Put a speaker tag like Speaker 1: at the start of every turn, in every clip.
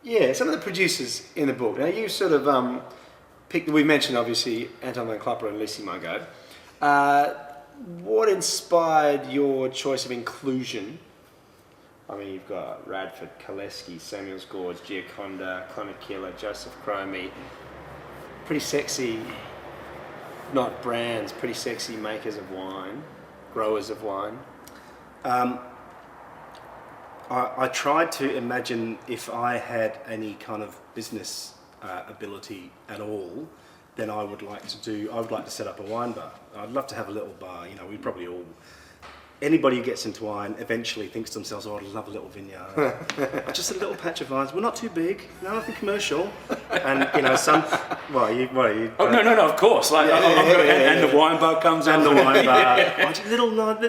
Speaker 1: Yeah, some of the producers in the book. Now you sort of picked. We mentioned obviously Anton van Klapper and Lucy Margot. What inspired your choice of inclusion? I mean, you've got Radford, Koleski, Samuels Gorge, Gioconda, Clonakilla, Joseph Cromie. Pretty sexy, not brands, pretty sexy makers of wine, growers of wine.
Speaker 2: I tried to imagine if I had any kind of business ability at all, then I would like to set up a wine bar. I'd love to have a little bar. You know, we'd probably all. Anybody who gets into wine eventually thinks to themselves, "Oh, I'd love a little vineyard, just a little patch of vines. We're not too big, nothing commercial." And you know,
Speaker 3: Oh no! Of course, and the wine bar comes
Speaker 2: and
Speaker 3: in.
Speaker 2: the wine bar,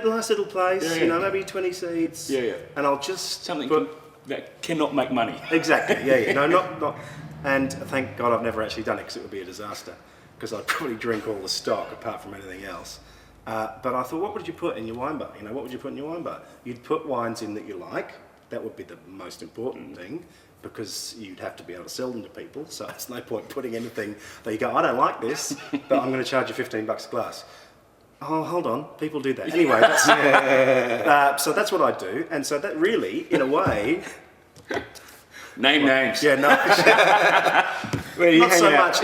Speaker 2: nice little place.
Speaker 3: Yeah, yeah.
Speaker 2: You know, maybe 20 seats.
Speaker 3: Yeah.
Speaker 2: And I'll just
Speaker 3: Something that cannot make money.
Speaker 2: Exactly. Yeah. No, not. And thank God I've never actually done it because it would be a disaster. Because I'd probably drink all the stock apart from anything else. But I thought, what would you put in your wine bar? You know, what would you put in your wine bar? You'd put wines in that you like. That would be the most important thing, because you'd have to be able to sell them to people. So it's no point putting anything that you go, I don't like this, but I'm going to charge you $15 a glass. Oh, hold on, people do that. Anyway, so that's what I do. And so that really, in a way...
Speaker 3: Name names.
Speaker 2: Yeah, no. Not so much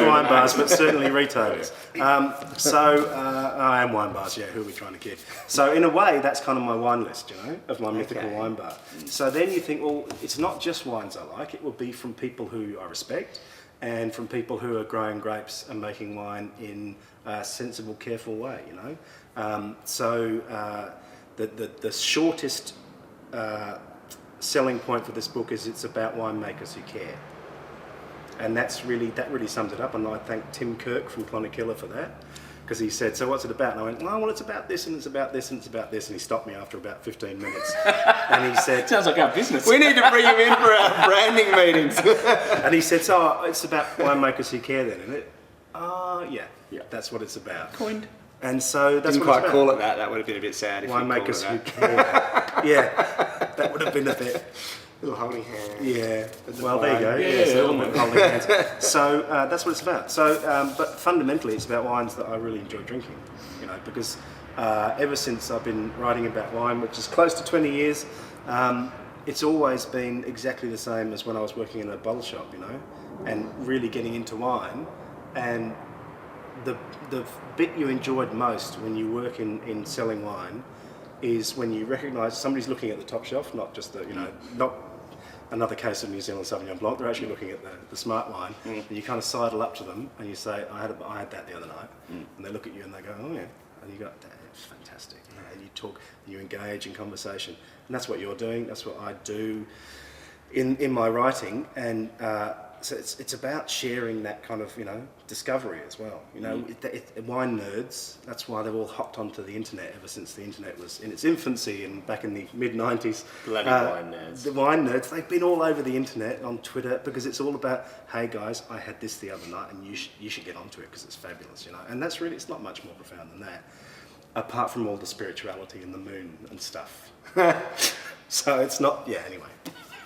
Speaker 2: wine bars, but certainly retailers. I am wine bars, yeah, who are we trying to kid? So in a way, that's kind of my wine list, you know, of my mythical wine bar. So then you think, well, it's not just wines I like, it will be from people who I respect and from people who are growing grapes and making wine in a sensible, careful way, you know. The shortest selling point for this book is it's about winemakers who care. And that really sums it up, and I thank Tim Kirk from Clonakilla for that, because he said, so what's it about? And I went, well, it's about this, and it's about this, and it's about this, and he stopped me after about 15 minutes. And he said...
Speaker 3: Sounds like our business.
Speaker 1: We need to bring him in for our branding meetings.
Speaker 2: And he said, so it's about winemakers who care then, isn't it? Yeah, that's what it's about.
Speaker 3: Coined.
Speaker 2: And so that's
Speaker 1: Didn't
Speaker 2: what
Speaker 1: quite
Speaker 2: it's
Speaker 1: call
Speaker 2: about.
Speaker 1: it that. That would have been a bit sad if
Speaker 2: Winemakers
Speaker 1: you
Speaker 2: who
Speaker 1: called it
Speaker 2: care. Yeah, that would have been a bit...
Speaker 1: Little holding hands.
Speaker 2: Yeah, well, there you go.
Speaker 3: Yeah,
Speaker 2: Yes, a little bit holding hands. So that's what it's about. So, but fundamentally, it's about wines that I really enjoy drinking. You know, because ever since I've been writing about wine, which is close to 20 years, it's always been exactly the same as when I was working in a bottle shop. You know, and really getting into wine, and the bit you enjoyed most when you work in selling wine is when you recognise somebody's looking at the top shelf, not just the, you know, not another case of New Zealand Sauvignon Blanc. They're actually looking at the smart wine, and you kind of sidle up to them and you say, I had that the other night, and they look at you and they go, oh yeah, and you go, it's fantastic, you know, and you talk, and you engage in conversation, and that's what you're doing. That's what I do in my writing, and so it's about sharing that kind of, you know, discovery as well. You know, wine nerds, that's why they've all hopped onto the internet ever since the internet was in its infancy and back in the mid-90s.
Speaker 1: Bloody wine nerds.
Speaker 2: The wine nerds, they've been all over the internet, on Twitter, because it's all about, hey guys, I had this the other night and you should get onto it because it's fabulous, you know. And that's really, it's not much more profound than that, apart from all the spirituality and the moon and stuff. So it's not, yeah, anyway.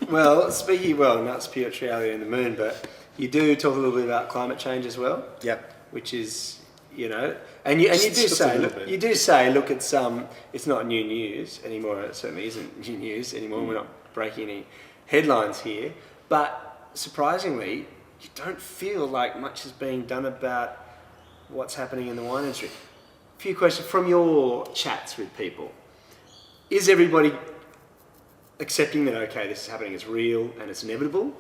Speaker 1: Well, not spirituality and the moon, but you do talk a little bit about climate change as well.
Speaker 2: Yep.
Speaker 1: Which is, you know, and you do say, look, it's not new news anymore. It certainly isn't new news anymore. We're not breaking any headlines here, but surprisingly, you don't feel like much is being done about what's happening in the wine industry. A few questions from your chats with people. Is everybody accepting that, okay, this is happening, it's real and it's inevitable?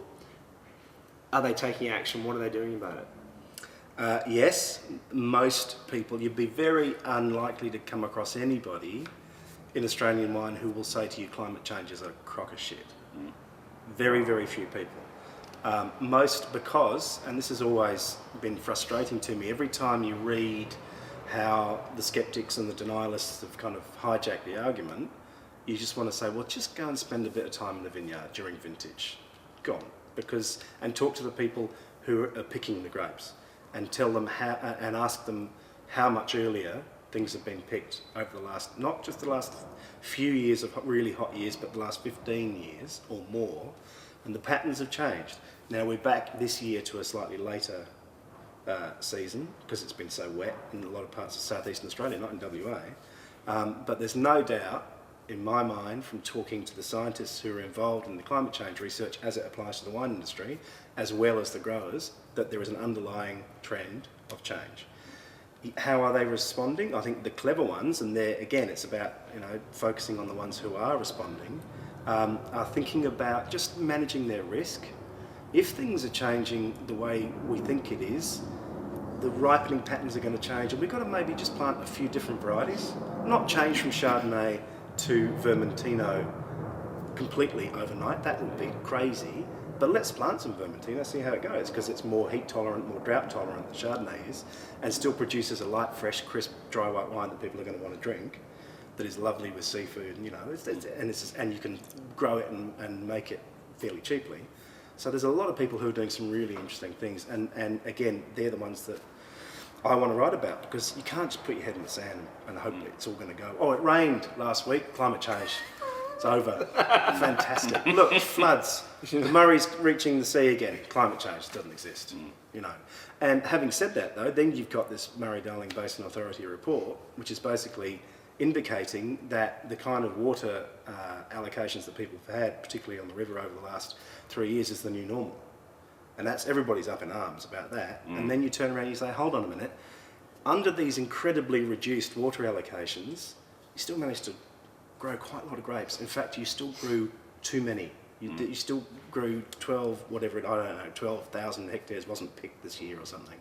Speaker 1: Are they taking action? What are they doing about it?
Speaker 2: Yes, most people. You'd be very unlikely to come across anybody in Australian wine who will say to you climate change is a crock of shit. Very, very few people. Most because, and this has always been frustrating to me, every time you read how the skeptics and the denialists have kind of hijacked the argument, you just want to say, well, just go and spend a bit of time in the vineyard during vintage. Go on. And talk to the people who are picking the grapes and tell them how, and ask them how much earlier things have been picked over the last, not just the last few years of really hot years, but the last 15 years or more, and the patterns have changed. Now we're back this year to a slightly later season because it's been so wet in a lot of parts of southeastern Australia, not in WA. But there's no doubt in my mind, from talking to the scientists who are involved in the climate change research as it applies to the wine industry, as well as the growers, that there is an underlying trend of change. How are they responding? I think the clever ones, and there again, it's about focusing on the ones who are responding, are thinking about just managing their risk. If things are changing the way we think it is, the ripening patterns are going to change, and we've got to maybe just plant a few different varieties. Not change from Chardonnay to Vermentino completely overnight. That would be crazy. But let's plant some Vermentino, see how it goes, because it's more heat tolerant, more drought tolerant than Chardonnay is, and still produces a light, fresh, crisp, dry white wine that people are going to want to drink. That is lovely with seafood, and you can grow it and make it fairly cheaply. So there's a lot of people who are doing some really interesting things, and again, they're the ones that I want to write about, because you can't just put your head in the sand and hope it's all going to go. Oh, it rained last week, climate change, it's over. Fantastic. Look, floods, the Murray's reaching the sea again, climate change doesn't exist, And having said that though, then you've got this Murray-Darling Basin Authority report, which is basically indicating that the kind of water allocations that people have had, particularly on the river over the last 3 years, is the new normal. And everybody's up in arms about that. And then you turn around and you say, hold on a minute, under these incredibly reduced water allocations, you still managed to grow quite a lot of grapes. In fact, you still grew too many. You still grew 12,000 hectares wasn't picked this year or something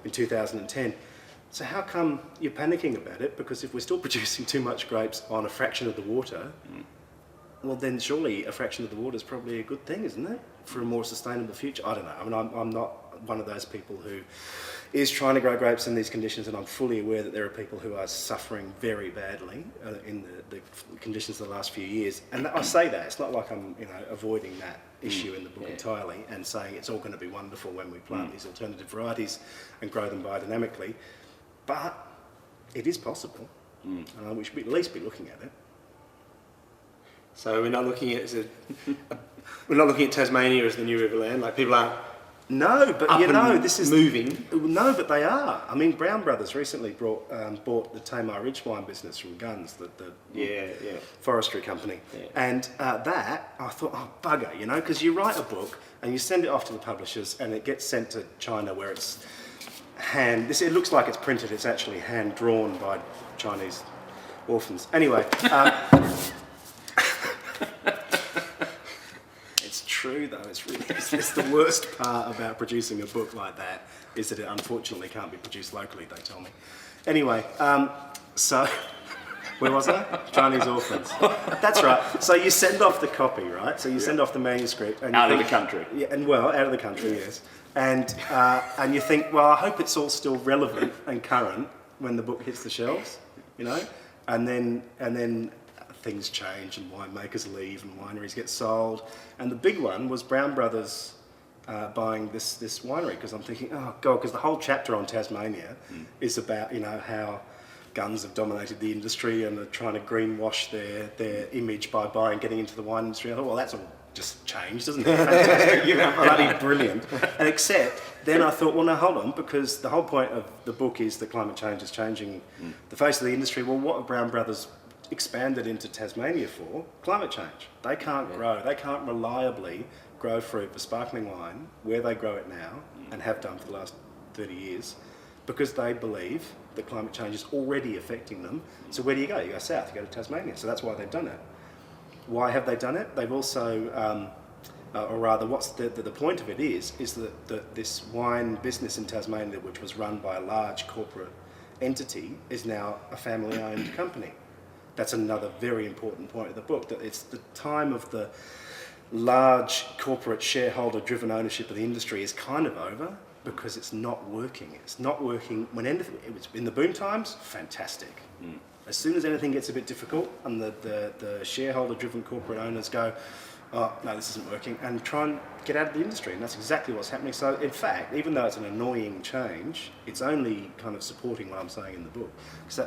Speaker 2: in 2010. So how come you're panicking about it? Because if we're still producing too much grapes on a fraction of the water, well then surely a fraction of the water is probably a good thing, isn't it? For a more sustainable future? I don't know. I mean, I'm not one of those people who is trying to grow grapes in these conditions, and I'm fully aware that there are people who are suffering very badly in the conditions of the last few years. And I say that, it's not like I'm avoiding that issue in the book entirely and saying it's all going to be wonderful when we plant these alternative varieties and grow them biodynamically. But it is possible, and we should at least be looking at it.
Speaker 1: So we're not looking at Tasmania as the new Riverland. Like people aren't.
Speaker 2: No, but this is
Speaker 1: moving.
Speaker 2: No, but they are. I mean, Brown Brothers recently bought the Tamar Ridge wine business from Guns, the forestry company, and that I thought, oh bugger, because you write a book and you send it off to the publishers, and it gets sent to China where it's it looks like it's printed, it's actually hand drawn by Chinese orphans. Anyway, it's true though, it's the worst part about producing a book like that is that it unfortunately can't be produced locally, they tell me. Anyway, so, where was I? Chinese orphans. That's right. So you send off the copy, right? So you send off the manuscript. And
Speaker 3: out of the country.
Speaker 2: Yeah, out of the country, yes. And you think, well, I hope it's all still relevant and current when the book hits the shelves, and then things change and winemakers leave and wineries get sold. And the big one was Brown Brothers buying this winery, because I'm thinking, oh God, because the whole chapter on Tasmania is about, how Guns have dominated the industry and are trying to greenwash their image by getting into the wine industry. I thought, well, that's all just changed, doesn't it? Fantastic. Bloody brilliant. And except, then I thought, well, no, hold on, because the whole point of the book is that climate change is changing the face of the industry. Well, what have Brown Brothers expanded into Tasmania for? Climate change. They can't grow. They can't reliably grow fruit for sparkling wine where they grow it now and have done for the last 30 years, because they believe that climate change is already affecting them. So where do you go? You go south, you go to Tasmania. So that's why they've done it. Why have they done it? They've also, or rather, what's the point of it is that this wine business in Tasmania, which was run by a large corporate entity, is now a family-owned company. That's another very important point of the book, that it's the time of the large corporate shareholder-driven ownership of the industry is kind of over, because it's not working. It's not working when anything. It was in the boom times, fantastic. As soon as anything gets a bit difficult and the shareholder-driven corporate owners go, oh, no, this isn't working, and try and get out of the industry. And that's exactly what's happening. So, in fact, even though it's an annoying change, it's only kind of supporting what I'm saying in the book,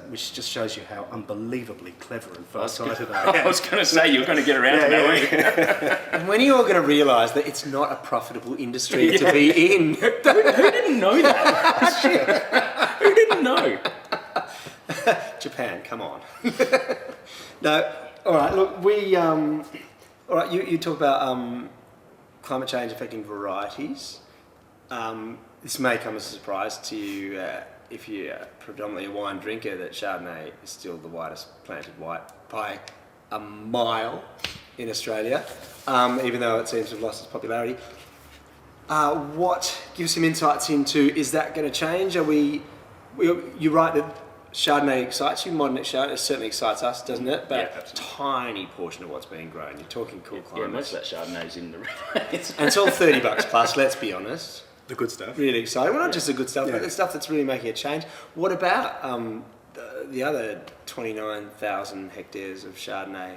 Speaker 2: which just shows you how unbelievably clever and far-sighted I am.
Speaker 3: I was going to say, you're going to get around to that, weren't you?
Speaker 1: And when are you all going to realise that it's not a profitable industry to be in?
Speaker 3: Who didn't know that? Who didn't know?
Speaker 1: Japan, come on. No, all right, look, all right, you talk about climate change affecting varieties. This may come as a surprise to you if you're predominantly a wine drinker, that Chardonnay is still the widest planted white by a mile in Australia, even though it seems to have lost its popularity. Give some insights into, is that going to change? You're right that Chardonnay excites you, modern Chardonnay certainly excites us, doesn't it? But a tiny portion of what's being grown. You're talking cool climates.
Speaker 3: Yeah, most of that Chardonnay's in the
Speaker 1: And it's all $30 plus, let's be honest.
Speaker 2: The good stuff.
Speaker 1: Really exciting. Well, not just the good stuff, but the stuff that's really making a change. What about the other 29,000 hectares of Chardonnay?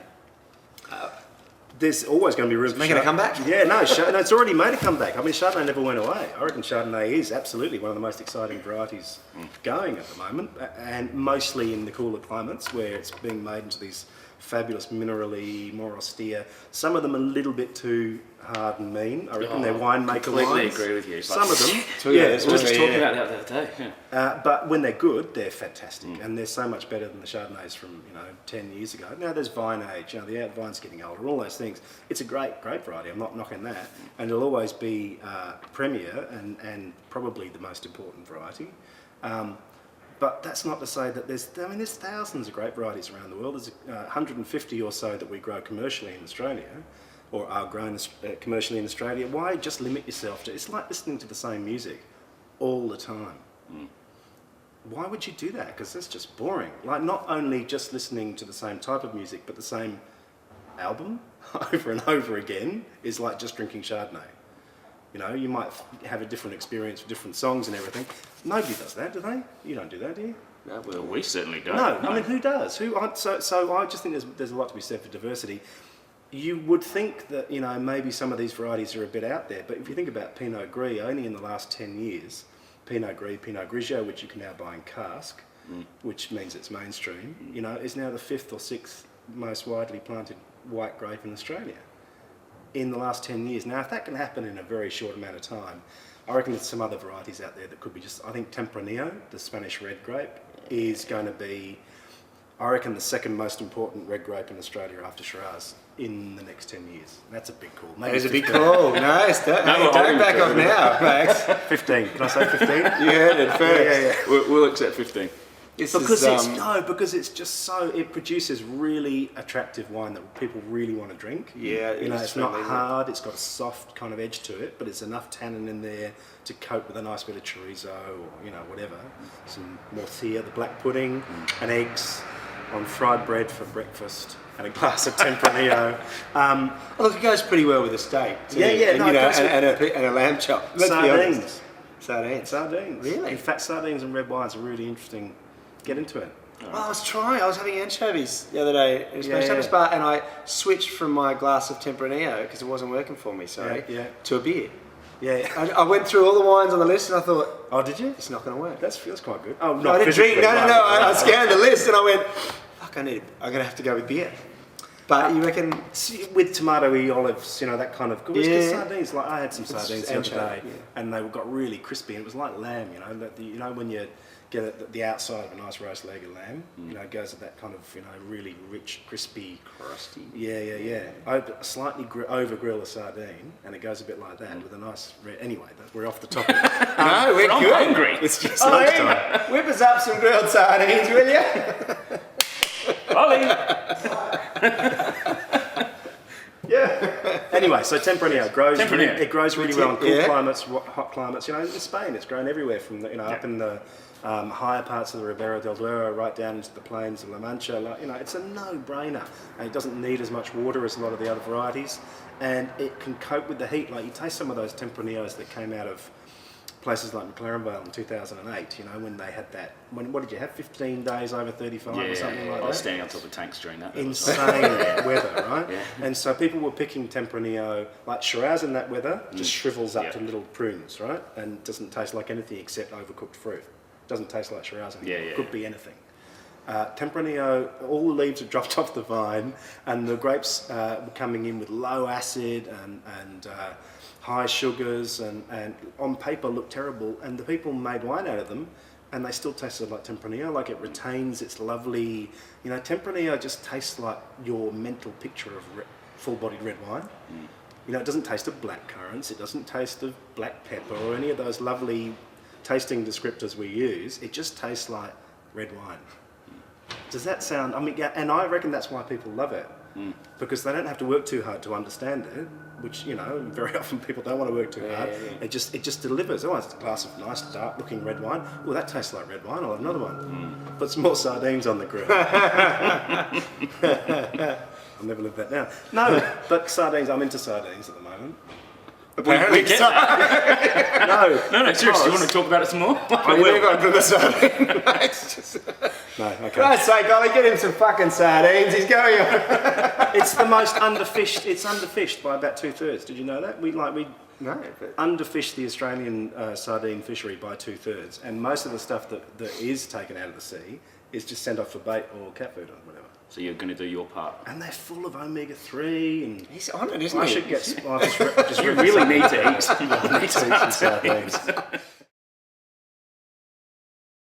Speaker 2: There's always going to be room for
Speaker 1: making a comeback?
Speaker 2: Yeah, no, it's already made a comeback. I mean, Chardonnay never went away. I reckon Chardonnay is absolutely one of the most exciting varieties going at the moment, and mostly in the cooler climates where it's being made into these fabulous minerally, more austere. Some of them a little bit too hard and mean. I reckon they're winemaker wines.
Speaker 3: Completely agree with you.
Speaker 2: Some of them.
Speaker 3: We were just talking about that the other day. Yeah.
Speaker 2: But when they're good, they're fantastic, and they're so much better than the Chardonnays from 10 years ago. Now there's vine age, the vine's getting older, all those things. It's a great variety. I'm not knocking that, and it'll always be premier and probably the most important variety. But that's not to say that there's thousands of great varieties around the world. There's 150 or so that we grow commercially in Australia, or are grown commercially in Australia. Why just limit yourself to? It's like listening to the same music all the time. Why would you do that? Because that's just boring. Like, not only just listening to the same type of music, but the same album over and over again is like just drinking Chardonnay. You might have a different experience with different songs and everything. Nobody does that, do they? You don't do that, do you?
Speaker 3: No, well, we certainly don't.
Speaker 2: No, I mean, who does? So I just think there's a lot to be said for diversity. You would think that, maybe some of these varieties are a bit out there, but if you think about Pinot Gris, only in the last 10 years, Pinot Gris, Pinot Grigio, which you can now buy in cask, which means it's mainstream, is now the 5th or 6th most widely planted white grape in Australia in the last 10 years. Now, if that can happen in a very short amount of time, I reckon there's some other varieties out there that could be I think Tempranillo, the Spanish red grape, is going to be, I reckon, the second most important red grape in Australia after Shiraz in the next 10 years. That's a big call.
Speaker 1: Maybe it's a big call. Nice. Don't back off now, Max.
Speaker 2: 15. Can I say 15?
Speaker 1: You heard it first.
Speaker 2: Yeah.
Speaker 3: We'll accept 15.
Speaker 2: Because it's just so, it produces really attractive wine that people really want to drink.
Speaker 1: Yeah,
Speaker 2: it's not hard. It's got a soft kind of edge to it, but it's enough tannin in there to cope with a nice bit of chorizo or whatever. Some morcilla, the black pudding, and eggs on fried bread for breakfast, and a glass of Tempranillo.
Speaker 1: Look, it goes pretty well with a steak too.
Speaker 2: And
Speaker 1: a lamb chop. Let's be honest.
Speaker 2: Sardines.
Speaker 1: Really?
Speaker 2: In fact, sardines and red wines are really interesting. Get into it.
Speaker 1: Well, I was having anchovies the other day at a Spanish tapas bar, and I switched from my glass of Tempranillo because it wasn't working for me, to a beer.
Speaker 2: Yeah.
Speaker 1: I went through all the wines on the list, and I thought,
Speaker 2: oh, did you?
Speaker 1: It's not going to work.
Speaker 2: That's quite good. Oh,
Speaker 1: no, I didn't drink. No. I scanned the list, and I went, fuck, I'm going to have to go with beer. But you reckon
Speaker 2: with tomatoey olives, that kind of good. Yeah. Sardines, like I had some sardines the other day, and they got really crispy, and it was like lamb. When you get the outside of a nice roast leg of lamb, it goes with that kind of really rich, crispy, crusty. Yeah. I slightly over grill a sardine, and it goes a bit like that with a nice. Anyway, we're off the topic.
Speaker 1: No, we're good.
Speaker 3: I'm hungry.
Speaker 2: It's just lunchtime.
Speaker 1: Whip us up some grilled sardines, will you?
Speaker 3: Ollie.
Speaker 2: Yeah. Anyway, so Tempranillo grows. It grows really well in cool climates, hot climates. In Spain, it's grown everywhere from up in the higher parts of the Ribera del Duero right down into the plains of La Mancha. It's a no-brainer, and it doesn't need as much water as a lot of the other varieties, and it can cope with the heat. Like, you taste some of those Tempranillos that came out of places like McLaren Vale in 2008, you know, when they had that, what did you have, 15 days over 35 or something like that?
Speaker 3: I was standing on top of tanks during that.
Speaker 2: Insane weather, right?
Speaker 3: Yeah.
Speaker 2: And so people were picking Tempranillo, like Shiraz in that weather, just shrivels up to little prunes, right? And doesn't taste like anything except overcooked fruit. Doesn't taste like Shiraz anymore. Could be anything. Tempranillo, all the leaves had dropped off the vine, and the grapes were coming in with low acid and high sugars, and on paper looked terrible. And the people made wine out of them, and they still tasted like Tempranillo. Like, it retains its lovely, you know, Tempranillo just tastes like your mental picture of full-bodied red wine. You know, it doesn't taste of black currants, it doesn't taste of black pepper or any of those lovely tasting descriptors we use. It just tastes like red wine. Does that sound, I mean, yeah, and I reckon that's why people love it, because they don't have to work too hard to understand it, which, you know, very often people don't want to work too hard. It just delivers. Oh, it's a glass of nice dark looking red wine. Well, that tastes like red wine, I'll have another one. Put some more sardines on the grill. I'll never live that down. No, but sardines, I'm into sardines at the moment.
Speaker 1: Apparently,
Speaker 3: we get that. No, seriously, you want to talk about it some more?
Speaker 1: I will. Got to the sardine. It's just...
Speaker 2: No, okay.
Speaker 1: Christ's sake, Ollie, get him some fucking sardines. He's going on.
Speaker 2: It's the most underfished. It's underfished by about 2/3. Did you know that? We underfished the Australian sardine fishery by 2/3, and most of the stuff that is taken out of the sea is just sent off for bait or cat food or whatever.
Speaker 3: So you're going to do your part.
Speaker 2: And they're full of omega-3, and
Speaker 1: He's on it, isn't
Speaker 2: I
Speaker 1: he?
Speaker 2: should get. Well, I just
Speaker 3: You really need to eat.
Speaker 2: I need to eat some sardines.